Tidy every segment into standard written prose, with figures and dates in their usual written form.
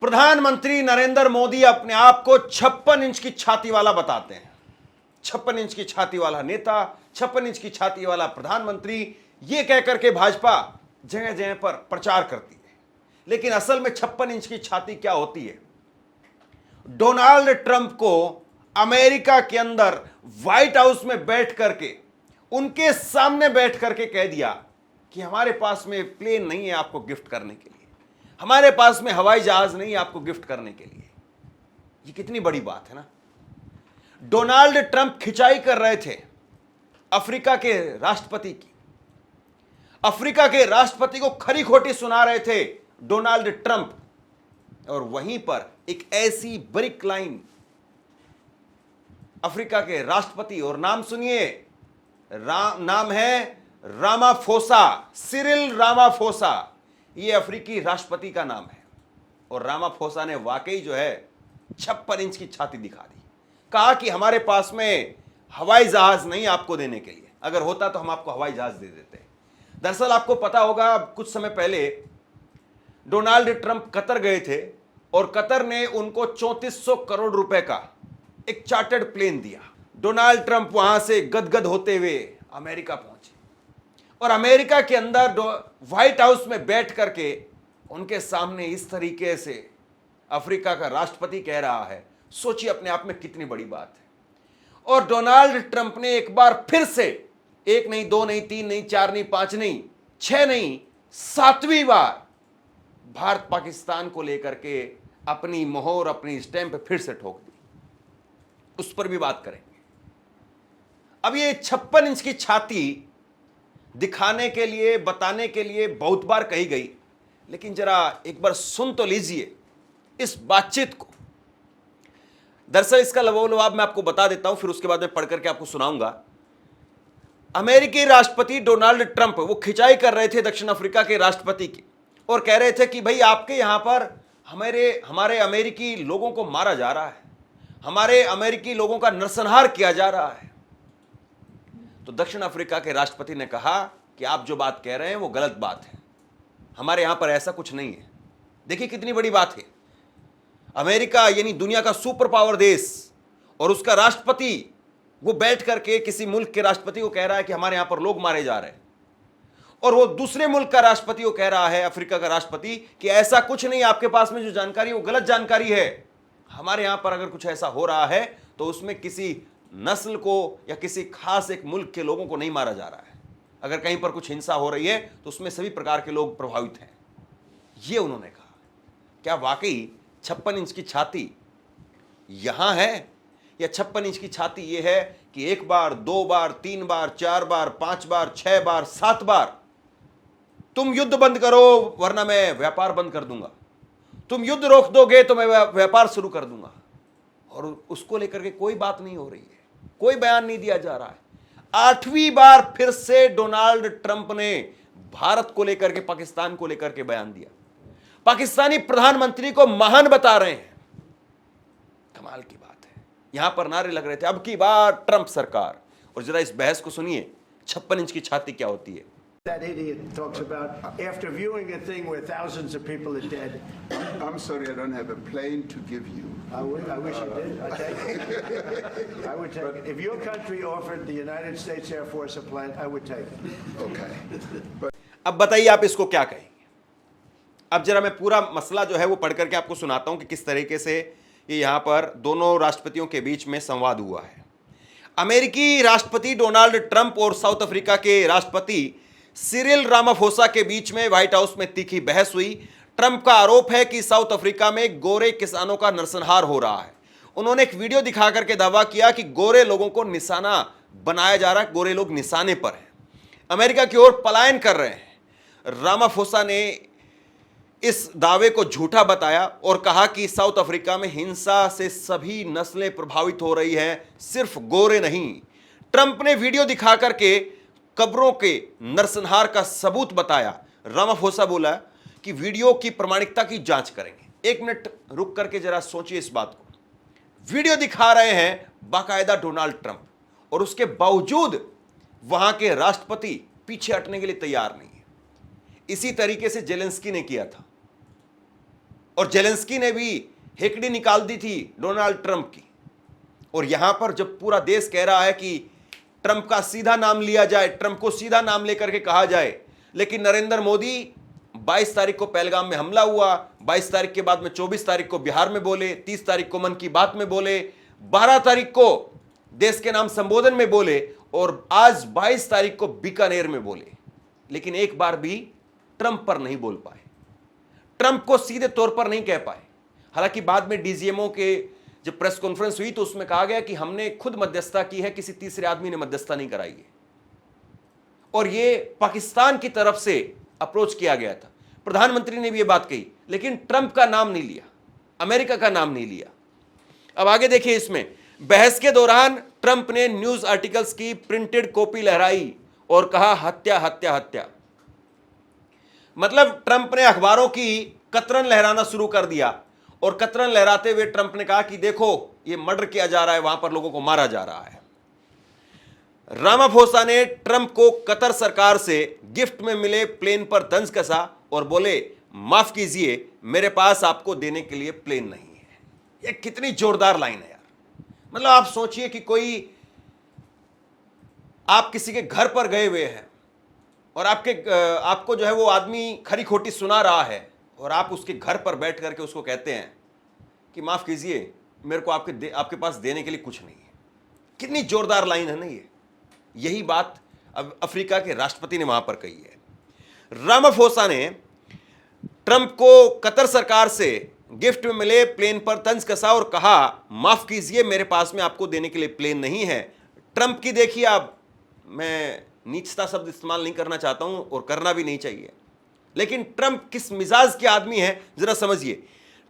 प्रधानमंत्री नरेंद्र मोदी अपने आप को 56 इंच की छाती वाला बताते हैं। 56 इंच की छाती वाला नेता, 56 इंच की छाती वाला प्रधानमंत्री, ये कहकर के भाजपा जगह जगह पर प्रचार करती है। लेकिन असल में 56 इंच की छाती क्या होती है? डोनाल्ड ट्रंप को अमेरिका के अंदर व्हाइट हाउस में बैठ करके, उनके सामने बैठ करके कह दिया कि हमारे पास में प्लेन नहीं है आपको गिफ्ट करने के लिए, हमारे पास में हवाई जहाज नहीं है आपको गिफ्ट करने के लिए। ये कितनी बड़ी बात है ना। डोनाल्ड ट्रंप खिंचाई कर रहे थे अफ्रीका के राष्ट्रपति की, अफ्रीका के राष्ट्रपति को खरी खोटी सुना रहे थे डोनाल्ड ट्रंप, और वहीं पर एक ऐसी ब्रिक लाइन अफ्रीका के राष्ट्रपति, और नाम सुनिए, नाम है रामाफोसा, सिरिल रामाफोसा, ये अफ्रीकी राष्ट्रपति का नाम है। और रामाफोसा ने वाकई जो है 56 इंच की छाती दिखा दी। कहा कि हमारे पास में हवाई जहाज नहीं आपको देने के लिए, अगर होता तो हम आपको हवाई जहाज दे देते। दरअसल आपको पता होगा, कुछ समय पहले डोनाल्ड ट्रंप कतर गए थे और कतर ने उनको 3400 करोड़ रुपए का एक चार्टर्ड प्लेन दिया। डोनाल्ड ट्रंप वहां से गदगद होते हुए अमेरिका पहुंचे और अमेरिका के अंदर व्हाइट हाउस में बैठ करके उनके सामने इस तरीके से अफ्रीका का राष्ट्रपति कह रहा है। सोचिए अपने आप में कितनी बड़ी बात है। और डोनाल्ड ट्रंप ने एक बार फिर से, एक नहीं, दो नहीं, तीन नहीं, चार नहीं, पांच नहीं, छह नहीं, 7वीं बार भारत पाकिस्तान को लेकर के अपनी मोहर, अपनी स्टैंप फिर से ठोक दी। उस पर भी बात करेंगे। अब ये 56 इंच की छाती दिखाने के लिए, बताने के लिए बहुत बार कही गई, लेकिन जरा एक बार सुन तो लीजिए इस बातचीत को। दरअसल इसका लबोलबाब मैं आपको बता देता हूं, फिर उसके बाद मैं पढ़ करके आपको सुनाऊंगा। अमेरिकी राष्ट्रपति डोनाल्ड ट्रंप वो खिंचाई कर रहे थे दक्षिण अफ्रीका के राष्ट्रपति की, और कह रहे थे कि भाई आपके यहां पर हमारे अमेरिकी लोगों को मारा जा रहा है, हमारे अमेरिकी लोगों का नरसंहार किया जा रहा है। तो दक्षिण अफ्रीका के राष्ट्रपति ने कहा कि आप जो बात कह रहे हैं वो गलत बात है, हमारे यहां पर ऐसा कुछ नहीं है। देखिए कितनी बड़ी बात है। अमेरिका यानी दुनिया का सुपर पावर देश, और उसका राष्ट्रपति वो बैठ करके किसी मुल्क के राष्ट्रपति को कह रहा है कि हमारे यहां पर लोग मारे जा रहे हैं, और वो दूसरे मुल्क का राष्ट्रपति को कह रहा है, अफ्रीका का राष्ट्रपति, कि ऐसा कुछ नहीं, आपके पास में जो जानकारी वो गलत जानकारी है। हमारे यहां पर अगर कुछ ऐसा हो रहा है तो उसमें किसी नस्ल को या किसी खास एक मुल्क के लोगों को नहीं मारा जा रहा है। अगर कहीं पर कुछ हिंसा हो रही है तो उसमें सभी प्रकार के लोग प्रभावित हैं। ये उन्होंने कहा। क्या वाकई 56 इंच की छाती यहां है, या 56 इंच की छाती ये है कि एक बार, दो बार, तीन बार, चार बार, 5 बार, 6 बार, 7 बार तुम युद्ध बंद करो वरना मैं व्यापार बंद कर दूंगा, तुम युद्ध रोक दोगे तो मैं व्यापार शुरू कर दूंगा, और उसको लेकर के कोई बात नहीं हो रही है, कोई बयान नहीं दिया जा रहा है। 8वीं बार फिर से डोनाल्ड ट्रंप ने भारत को लेकर के, पाकिस्तान को लेकर के बयान दिया। पाकिस्तानी प्रधानमंत्री को महान बता रहे हैं। कमाल की बात है। यहां पर नारे लग रहे थे, अब की बार ट्रंप सरकार। और जरा इस बहस को सुनिए, 56 इंच की छाती क्या होती है। That idiot talks about after viewing a thing where thousands of people are dead. I'm sorry, I don't have a plane to give you. I wish you did. I take it. I would take it. If your country offered the United States Air Force a plane, I would take it. Okay. अब बताइए आप इसको क्या कहेंगे। अब जरा मैं पूरा मसला जो है वो पढ़ करके आपको सुनाता हूं कि किस तरीके से ये यहां पर दोनों राष्ट्रपतियों के बीच में संवाद हुआ है। अमेरिकी राष्ट्रपति डोनाल्ड ट्रंप और साउथ अफ्रीका के राष्ट्रपति सिरिल रामाफोसा के बीच में व्हाइट हाउस में तीखी बहस हुई। ट्रंप का आरोप है कि साउथ अफ्रीका में गोरे किसानों का नरसंहार हो रहा है। उन्होंने एक वीडियो दिखा करके दावा किया कि गोरे लोगों को निशाना बनाया जा रहा है, गोरे लोग निशाने पर हैं, अमेरिका की ओर पलायन कर रहे हैं। रामाफोसा ने इस दावे को झूठा बताया और कहा कि साउथ अफ्रीका में हिंसा से सभी नस्लें प्रभावित हो रही हैं, सिर्फ गोरे नहीं। ट्रंप ने वीडियो दिखा करके कब्रों के नरसंहार का सबूत बताया। रामाफोसा बोला कि वीडियो की प्रामाणिकता की जांच करेंगे। 1 मिनट रुक करके जरा सोचिए इस बात को। वीडियो दिखा रहे हैं बाकायदा डोनाल्ड ट्रंप, और उसके बावजूद वहां के राष्ट्रपति पीछे हटने के लिए तैयार नहीं है। इसी तरीके से जेलेंस्की ने किया था, और जेलेंस्की ने भी हेकड़ी निकाल दी थी डोनाल्ड ट्रंप की। और यहां पर जब पूरा देश कह रहा है कि ट्रंप का सीधा नाम लिया जाए, ट्रंप को सीधा नाम लेकर के कहा जाए, लेकिन नरेंद्र मोदी 22 तारीख को पहलगाम में हमला हुआ, 22 तारीख के बाद में 24 तारीख को बिहार में बोले, 30 तारीख को मन की बात में बोले, 12 तारीख को देश के नाम संबोधन में बोले और आज 22 तारीख को बीकानेर में बोले, लेकिन एक बार भी ट्रंप पर नहीं बोल पाए, ट्रंप को सीधे तौर पर नहीं कह पाए। हालांकि बाद में डीजीएमओ के जब प्रेस कॉन्फ्रेंस हुई तो उसमें कहा गया कि हमने खुद मध्यस्थता की है, किसी तीसरे आदमी ने मध्यस्थता नहीं कराई है। और यह पाकिस्तान की तरफ से अप्रोच किया गया था, प्रधानमंत्री ने भी यह बात कही, लेकिन ट्रंप का नाम नहीं लिया, अमेरिका का नाम नहीं लिया। अब आगे देखिए, इसमें बहस के दौरान ट्रंप ने न्यूज आर्टिकल्स की प्रिंटेड कॉपी लहराई और कहा हत्या हत्या हत्या। मतलब ट्रंप ने अखबारों की कतरन लहराना शुरू कर दिया और कतरन लहराते हुए ट्रंप ने कहा कि देखो ये मर्डर किया जा रहा है, वहां पर लोगों को मारा जा रहा है। रामाफोसा ने ट्रंप को कतर सरकार से गिफ्ट में मिले प्लेन पर तंज कसा और बोले माफ कीजिए, मेरे पास आपको देने के लिए प्लेन नहीं है। ये कितनी जोरदार लाइन है यार। मतलब आप सोचिए कि कोई आप किसी के घर पर गए हुए हैं और आपको जो है वो आदमी खरी खोटी सुना रहा है और आप उसके घर पर बैठ करके उसको कहते हैं कि माफ कीजिए, मेरे को आपके पास देने के लिए कुछ नहीं है। कितनी जोरदार लाइन है ना ये। यही बात अब अफ्रीका के राष्ट्रपति ने वहां पर कही है। रामाफोसा ने ट्रंप को कतर सरकार से गिफ्ट में मिले प्लेन पर तंज कसा और कहा माफ कीजिए, मेरे पास में आपको देने के लिए प्लेन नहीं है। ट्रंप की देखिए, आप, मैं नीचता शब्द इस्तेमाल नहीं करना चाहता हूं और करना भी नहीं चाहिए, लेकिन ट्रंप किस मिजाज के आदमी है जरा समझिए।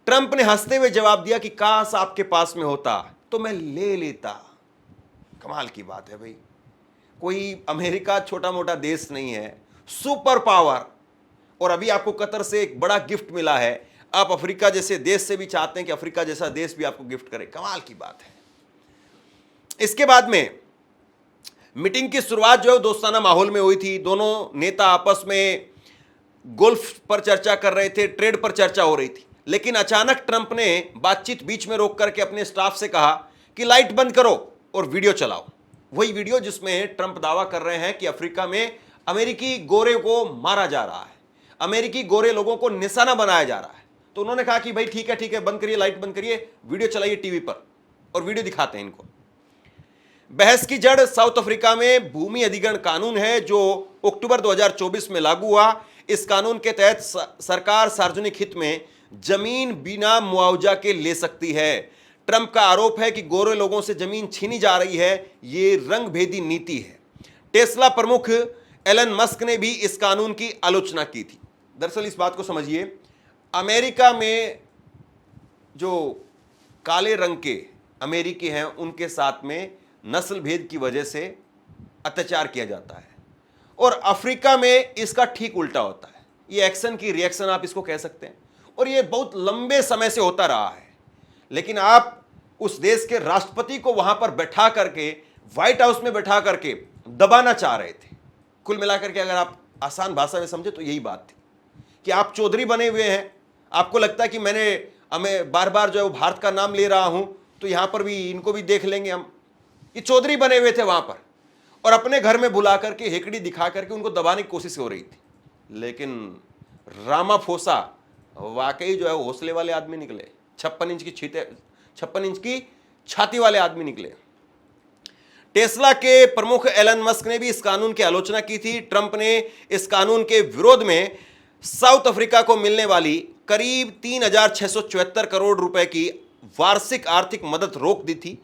ट्रंप ने हंसते हुए जवाब दिया कि काश आपके पास में होता तो मैं ले लेता। कमाल की बात है भाई। कोई अमेरिका छोटा मोटा देश नहीं है, सुपर पावर, और अभी आपको कतर से एक बड़ा गिफ्ट मिला है। आप अफ्रीका जैसे देश से भी चाहते हैं कि अफ्रीका जैसा देश भी आपको गिफ्ट करे। कमाल की बात है। इसके बाद में मीटिंग की शुरुआत जो है दोस्ताना माहौल में हुई थी। दोनों नेता आपस में गोल्फ पर चर्चा कर रहे थे, ट्रेड पर चर्चा हो रही थी, लेकिन अचानक ट्रंप ने बातचीत बीच में रोक करके अपने स्टाफ से कहा कि लाइट बंद करो और वीडियो चलाओ। वही वीडियो जिसमें ट्रंप दावा कर रहे हैं कि अफ्रीका में अमेरिकी गोरे को मारा जा रहा है, अमेरिकी गोरे लोगों को निशाना बनाया जा रहा है। तो उन्होंने कहा कि भाई ठीक है, बंद करिए, लाइट बंद करिए, वीडियो चलाइए टीवी पर और वीडियो दिखाते हैं इनको। बहस की जड़ साउथ अफ्रीका में भूमि अधिग्रहण कानून है जो अक्टूबर 2024 में लागू हुआ। इस कानून के तहत सरकार सार्वजनिक हित में जमीन बिना मुआवजा के ले सकती है। ट्रंप का आरोप है कि गोरे लोगों से जमीन छीनी जा रही है, ये रंगभेदी नीति है। टेस्ला प्रमुख एलन मस्क ने भी इस कानून की आलोचना की थी। दरअसल इस बात को समझिए, अमेरिका में जो काले रंग के अमेरिकी हैं उनके साथ में नस्ल भेद की वजह से अत्याचार किया जाता है, और अफ्रीका में इसका ठीक उल्टा होता है। ये एक्शन की रिएक्शन आप इसको कह सकते हैं, और ये बहुत लंबे समय से होता रहा है। लेकिन आप उस देश के राष्ट्रपति को वहां पर बैठा करके, व्हाइट हाउस में बैठा करके दबाना चाह रहे थे। कुल मिलाकर के अगर आप आसान भाषा में समझे तो यही बात थी कि आप चौधरी बने हुए हैं, आपको लगता है कि हमें बार बार जो है वो भारत का नाम ले रहा हूं तो यहां पर भी इनको भी देख लेंगे हम। ये चौधरी बने हुए थे वहां पर, और अपने घर में बुला करके हेकड़ी दिखा करके उनको दबाने की कोशिश हो रही थी। लेकिन रामाफोसा वाकई जो है हौसले वाले आदमी निकले, 56 इंच की छाती वाले आदमी निकले। टेस्ला के प्रमुख एलन मस्क ने भी इस कानून की आलोचना की थी। ट्रंप ने इस कानून के विरोध में साउथ अफ्रीका को मिलने वाली करीब 3,674 करोड़ रुपए की वार्षिक आर्थिक मदद रोक दी थी,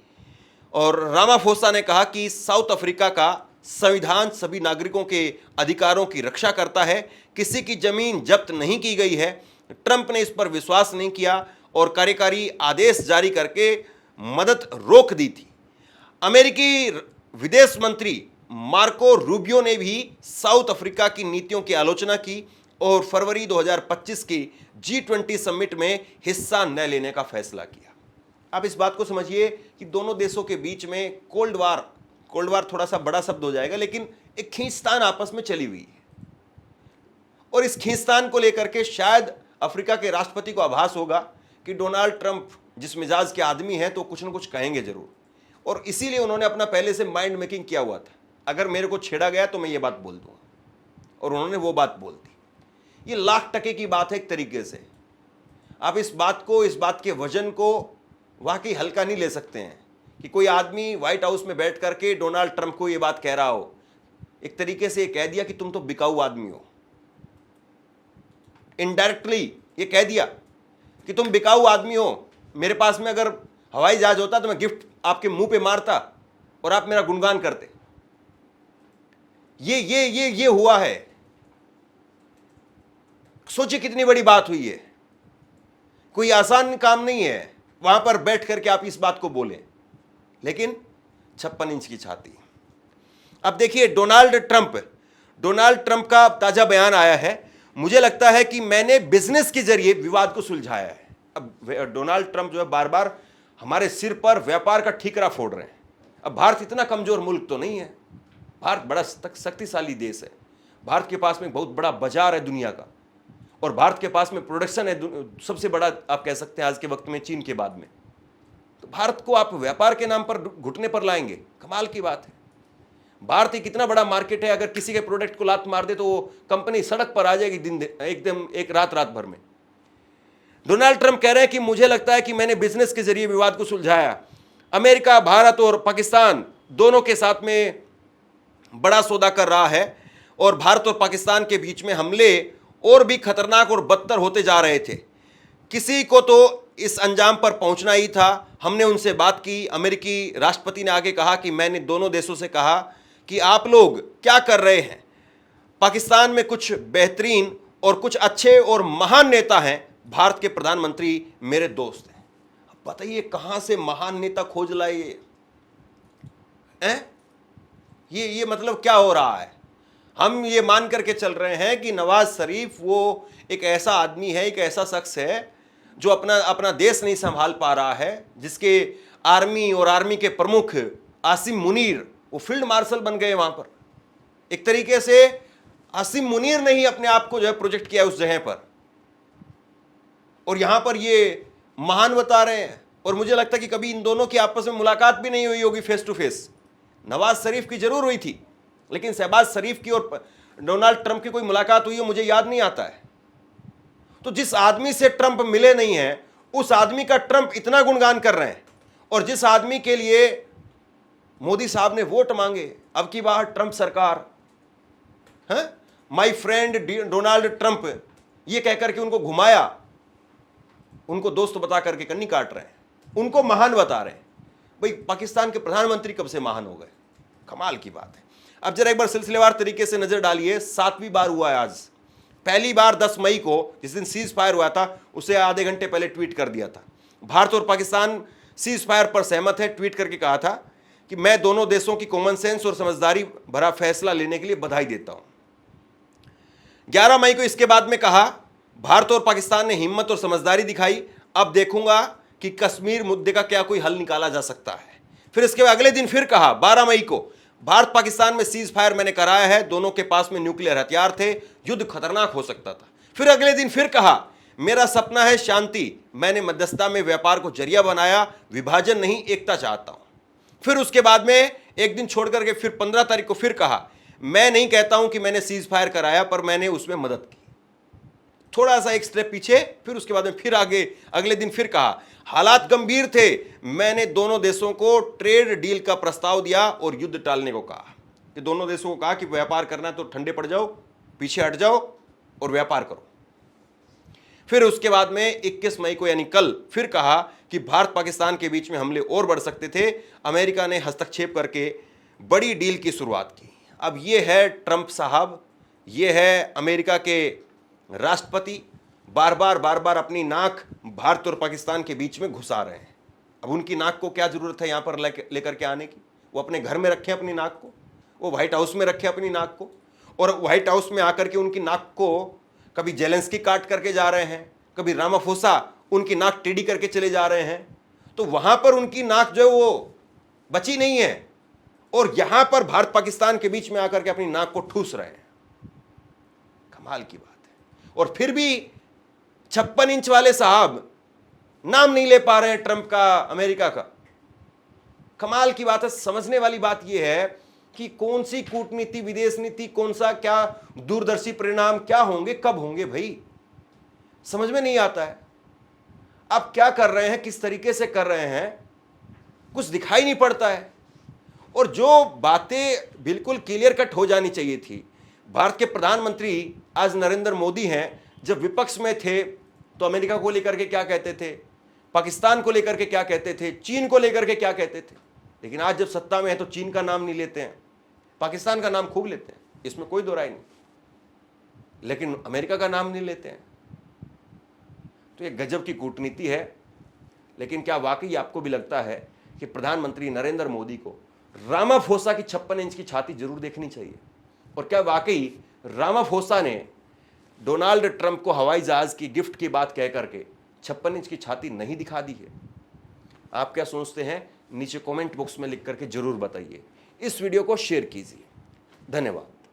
और रामाफोसा ने कहा कि साउथ अफ्रीका का संविधान सभी नागरिकों के अधिकारों की रक्षा करता है, किसी की जमीन जब्त नहीं की गई है। ट्रंप ने इस पर विश्वास नहीं किया और कार्यकारी आदेश जारी करके मदद रोक दी थी। अमेरिकी विदेश मंत्री मार्को रूबियो ने भी साउथ अफ्रीका की नीतियों की आलोचना की और फरवरी 2025 की G20 समिट में हिस्सा न लेने का फैसला किया। आप इस बात को समझिए कि दोनों देशों के बीच में कोल्ड वार थोड़ा सा बड़ा शब्द हो जाएगा, लेकिन एक खींचतान आपस में चली हुई है, और इस खींचतान को लेकर के शायद अफ्रीका के राष्ट्रपति को आभास होगा कि डोनाल्ड ट्रंप जिस मिजाज के आदमी हैं तो कुछ न कुछ कहेंगे जरूर, और इसीलिए उन्होंने अपना पहले से माइंड मेकिंग किया हुआ था, अगर मेरे को छेड़ा गया तो मैं ये बात बोल दूंगा, और उन्होंने वो बात बोल दी। ये लाख टके की बात है एक तरीके से। आप इस बात के वजन को वाकई हल्का नहीं ले सकते हैं कि कोई आदमी व्हाइट हाउस में बैठ करके डोनाल्ड ट्रंप को ये बात कह रहा हो, एक तरीके से ये कह दिया कि तुम तो बिकाऊ आदमी हो। इनडायरेक्टली ये कह दिया कि तुम बिकाऊ आदमी हो, मेरे पास में अगर हवाई जहाज होता तो मैं गिफ्ट आपके मुंह पे मारता और आप मेरा गुणगान करते। ये हुआ है। सोचिए कितनी बड़ी बात हुई है। कोई आसान काम नहीं है वहां पर बैठ करके आप इस बात को बोलें, लेकिन 56 इंच की छाती। अब देखिए डोनाल्ड ट्रंप का ताजा बयान आया है। मुझे लगता है कि मैंने बिजनेस के जरिए विवाद को सुलझाया है। अब डोनाल्ड ट्रंप जो है बार बार हमारे सिर पर व्यापार का ठीकरा फोड़ रहे हैं। अब भारत इतना कमजोर मुल्क तो नहीं है, भारत बड़ा शक्तिशाली देश है। भारत के पास में बहुत बड़ा बाजार है दुनिया का, और भारत के पास में प्रोडक्शन है सबसे बड़ा, आप कह सकते हैं आज के वक्त में चीन के बाद में। तो भारत को आप व्यापार के नाम पर घुटने पर लाएंगे, कमाल की बात है। भारत एक इतना बड़ा मार्केट है, अगर किसी के प्रोडक्ट को लात मार दे तो वो कंपनी सड़क पर आ जाएगी एकदम एक रात भर में। डोनाल्ड ट्रंप कह रहे हैं कि मुझे लगता है कि मैंने बिजनेस के जरिए विवाद को सुलझाया। अमेरिका, भारत और पाकिस्तान दोनों के साथ में बड़ा सौदा कर रहा है, और भारत और पाकिस्तान के बीच में हमले और भी खतरनाक और बदतर होते जा रहे थे। किसी को तो इस अंजाम पर पहुंचना ही था। हमने उनसे बात की। अमेरिकी राष्ट्रपति ने आगे कहा कि मैंने दोनों देशों से कहा कि आप लोग क्या कर रहे हैं। पाकिस्तान में कुछ बेहतरीन और कुछ अच्छे और महान नेता हैं, भारत के प्रधानमंत्री मेरे दोस्त हैं। अब बताइए कहां से महान नेता खोज लाए ये मतलब क्या हो रहा है। हम ये मान करके चल रहे हैं कि नवाज शरीफ वो एक ऐसा आदमी है, एक ऐसा शख्स है जो अपना देश नहीं संभाल पा रहा है, जिसके आर्मी और आर्मी के प्रमुख आसिम मुनीर वो फील्ड मार्शल बन गए वहां पर। एक तरीके से आसिम मुनीर ने ही अपने आप को जो है प्रोजेक्ट किया उस जगह पर, और यहां पर ये महान बता रहे हैं। और मुझे लगता है कि कभी इन दोनों की आपस में मुलाकात भी नहीं हुई होगी face to face. Nawaz Sharif की जरूर हुई थी, लेकिन शहबाज शरीफ की और डोनाल्ड ट्रंप की कोई मुलाकात हुई हो मुझे याद नहीं आता है। तो जिस आदमी से ट्रंप मिले नहीं है, उस आदमी का ट्रंप इतना गुणगान कर रहे हैं, और जिस आदमी के लिए मोदी साहब ने वोट मांगे अब की बार ट्रंप सरकार, है माय फ्रेंड डोनाल्ड ट्रंप, ये कहकर के उनको घुमाया, उनको दोस्त बता करके कन्नी काट रहे हैं, उनको महान बता रहे हैं। भाई पाकिस्तान के प्रधानमंत्री कब से महान हो गए, कमाल की बात है। अब जरा एक बार सिलसिलेवार तरीके से नजर डालिए। 7वीं बार हुआ है आज। पहली बार 10 मई को, जिस दिन सीज फायर हुआ था, उसे आधे घंटे पहले ट्वीट कर दिया था। भारत और पाकिस्तान सीज फायर पर सहमत है। ट्वीट करके कहा था कि मैं दोनों देशों की कॉमन सेंस और समझदारी भरा फैसला लेने के लिए बधाई देता हूं। 11 मई को इसके बाद में कहा भारत और पाकिस्तान ने हिम्मत और समझदारी दिखाई, अब देखूंगा कि कश्मीर मुद्दे का क्या कोई हल निकाला जा सकता है। फिर इसके अगले दिन फिर कहा 12 मई को भारत पाकिस्तान में सीज फायर मैंने कराया है, दोनों के पास में न्यूक्लियर हथियार थे, युद्ध खतरनाक हो सकता था। फिर अगले दिन फिर कहा मेरा सपना है शांति, मैंने मध्यस्थता में व्यापार को जरिया बनाया, विभाजन नहीं एकता चाहता हूं। फिर उसके बाद में एक दिन छोड़ करके फिर 15 तारीख को फिर कहा मैं नहीं कहता हूं कि मैंने सीज फायर कराया, पर मैंने उसमें मदद की। थोड़ा सा एक स्टेप पीछे, फिर उसके बाद में फिर आगे अगले दिन फिर कहा हालात गंभीर थे, मैंने दोनों देशों को ट्रेड डील का प्रस्ताव दिया और युद्ध टालने को कहा। कि दोनों देशों को कहा कि व्यापार करना है तो ठंडे पड़ जाओ, पीछे हट जाओ और व्यापार करो। फिर उसके बाद में 21 मई को यानी कल फिर कहा कि भारत पाकिस्तान के बीच में हमले और बढ़ सकते थे, अमेरिका ने हस्तक्षेप करके बड़ी डील की शुरुआत की। अब ये है ट्रंप साहब, ये है अमेरिका के राष्ट्रपति, बार बार अपनी नाक भारत और पाकिस्तान के बीच में घुसा रहे हैं। अब उनकी नाक को क्या जरूरत है यहां पर लेकर के आने की। वो अपने घर में रखें अपनी नाक को, वो व्हाइट हाउस में रखें अपनी नाक को, और व्हाइट हाउस में आकर के उनकी नाक को कभी जेलेंस्की काट करके जा रहे हैं, कभी रामाफोसा उनकी नाक टेढ़ी करके चले जा रहे हैं। तो वहां पर उनकी नाक जो है वो बची नहीं है, और यहां पर भारत पाकिस्तान के बीच में आकर के अपनी नाक को ठूस रहे हैं। कमाल की बात है। और फिर भी 56 इंच वाले साहब नाम नहीं ले पा रहे हैं ट्रंप का, अमेरिका का। कमाल की बात है। समझने वाली बात यह है कि कौन सी कूटनीति, विदेश नीति, कौन सा क्या दूरदर्शी परिणाम क्या होंगे, कब होंगे, भाई समझ में नहीं आता है। आप क्या कर रहे हैं, किस तरीके से कर रहे हैं, कुछ दिखाई नहीं पड़ता है। और जो बातें बिल्कुल क्लियर कट हो जानी चाहिए थी, भारत के प्रधानमंत्री आज नरेंद्र मोदी हैं, जब विपक्ष में थे तो अमेरिका को लेकर के क्या कहते थे, पाकिस्तान को लेकर के क्या कहते थे, चीन को लेकर के क्या कहते थे। लेकिन आज जब सत्ता में है तो चीन का नाम नहीं लेते हैं, पाकिस्तान का नाम खूब लेते हैं, इसमें कोई दो राय नहीं, लेकिन अमेरिका का नाम नहीं लेते हैं। तो ये गजब की कूटनीति है। लेकिन क्या वाकई आपको भी लगता है कि प्रधानमंत्री नरेंद्र मोदी को रामाफोसा की 56 इंच की छाती जरूर देखनी चाहिए? और क्या वाकई रामाफोसा ने डोनाल्ड ट्रंप को हवाई जहाज की गिफ्ट की बात कह करके 56 इंच की छाती नहीं दिखा दी है? आप क्या सोचते हैं, नीचे कमेंट बॉक्स में लिख करके जरूर बताइए। इस वीडियो को शेयर कीजिए। धन्यवाद।